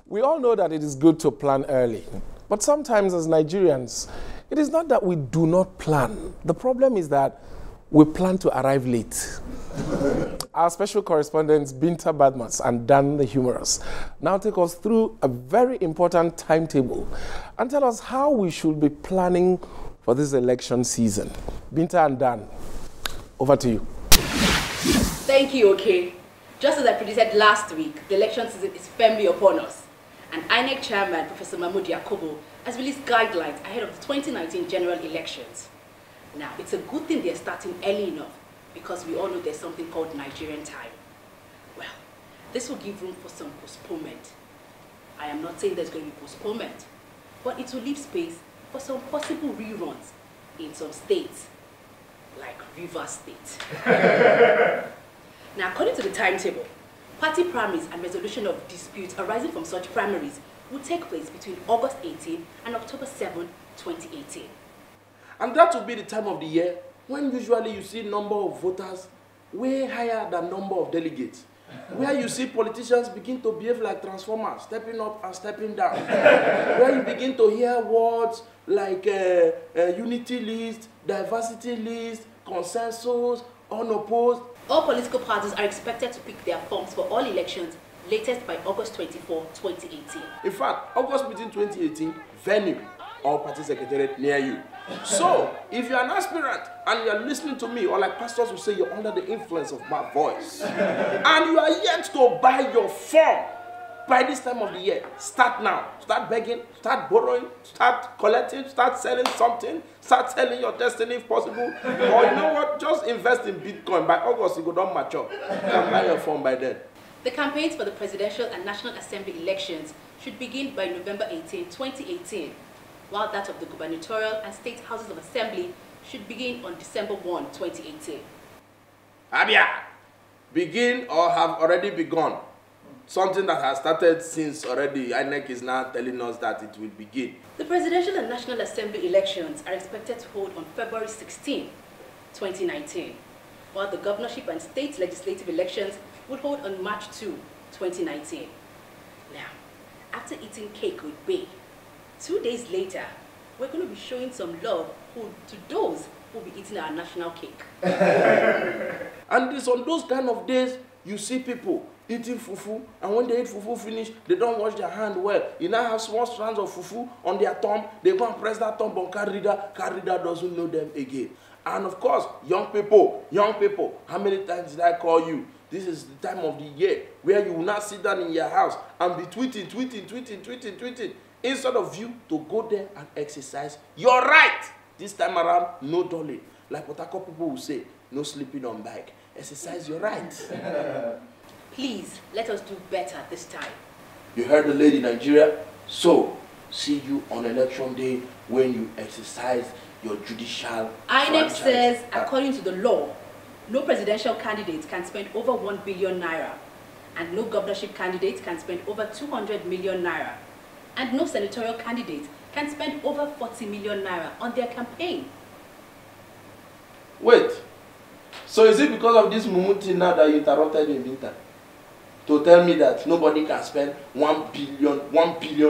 We all know that it is good to plan early, but sometimes as Nigerians, it is not that we do not plan. The problem is that we plan to arrive late. Our special correspondents Binta and Dan the Humorous now take us through a very important timetable and tell us how we should be planning for this election season. Binta and Dan, over to you. Thank you, okay. Just as I predicted last week, the election season is firmly upon us. And INEC Chairman, Professor Mahmoud Yakubu, has released guidelines ahead of the 2019 general elections. Now, it's a good thing they're starting early enough because we all know there's something called Nigerian time. Well, this will give room for some postponement. I am not saying there's going to be postponement, but it will leave space for some possible reruns in some states, like Rivers State. Now, according to the timetable, party primaries and resolution of disputes arising from such primaries will take place between August 18 and October 7, 2018. And that will be the time of the year when usually you see number of voters way higher than number of delegates. Where you see politicians begin to behave like transformers, stepping up and stepping down. Where you begin to hear words like unity list, diversity list, consensus, unopposed. All political parties are expected to pick their forms for all elections latest by August 24, 2018. In fact, August between 2018, venue, all party secretariat near you. So, if you're an aspirant and you're listening to me, or like pastors will say, you're under the influence of my voice, and you are yet to buy your form by this time of the year, start now. Start begging, start borrowing, start collecting, start selling something, start selling your destiny if possible. Or you know what, just invest in Bitcoin. By August, you go down mature. You can buy your form by then. The campaigns for the presidential and National Assembly elections should begin by November 18, 2018, while that of the gubernatorial and state houses of assembly should begin on December 1, 2018. Abia, begin or have already begun. Something that has started since already. INEC is now telling us that it will begin. The presidential and National Assembly elections are expected to hold on February 16, 2019, while the governorship and state legislative elections will hold on March 2, 2019. Now, after eating cake with Bay, 2 days later, we're going to be showing some love to those who will be eating our national cake. And it's on those kind of days you see people eating fufu, and when they eat fufu finish, they don't wash their hand well. You now have small strands of fufu on their thumb, they go and press that thumb on card reader doesn't know them again. And of course, young people, how many times did I call you? This is the time of the year where you will not sit down in your house and be tweeting. Instead of you to go there and exercise your right. This time around, no dolly. Like what people will say, no sleeping on bike. Exercise your right. Please, let us do better this time. You heard the lady, Nigeria? So, see you on election day when you exercise your judicial INEC says, according to the law, no presidential candidate can spend over 1 billion naira, and no governorship candidate can spend over 200 million naira, and no senatorial candidate can spend over 40 million naira on their campaign. Wait, so is it because of this Mumuti now that you interrupted in Binta? To tell me that nobody can spend 1 billion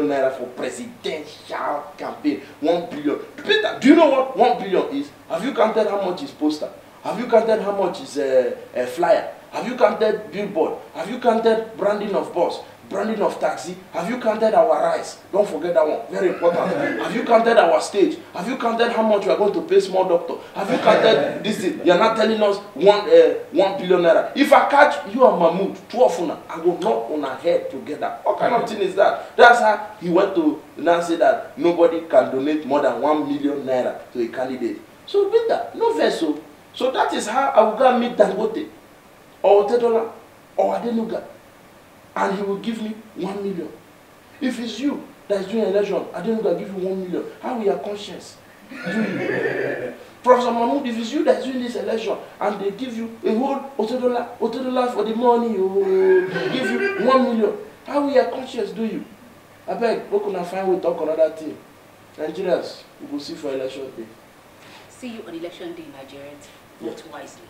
naira for presidential campaign? 1 billion. Peter, do you know what 1 billion is? Have you counted how much is poster? Have you counted how much is a flyer? Have you counted billboard? Have you counted branding of bus? Branding of taxi? Have you counted our rice? Don't forget that one, very important. Have you counted our stage? Have you counted how much we are going to pay small doctor? Have you counted this thing? You are not telling us 1 billion naira. If I catch you and Mahmoud, two of una, I will knock on our head together. What kind of thing is that? That's how he went to now say that nobody can donate more than 1 million naira to a candidate. So Binta, no vessel. So that is how I will go and meet Dangote or Tedola or Adenuga, and he will give me 1 million. If it's you that is doing an election, Adenuga give you 1 million. How will your conscience do you? Professor Mahmoud, if it's you that is doing this election and they give you a whole Otedola for the money, give you 1 million, how will your conscience do you? I beg, we can find we talk another thing. Nigerians, we will see for election day. See you on election day, Nigerians. Vote wisely.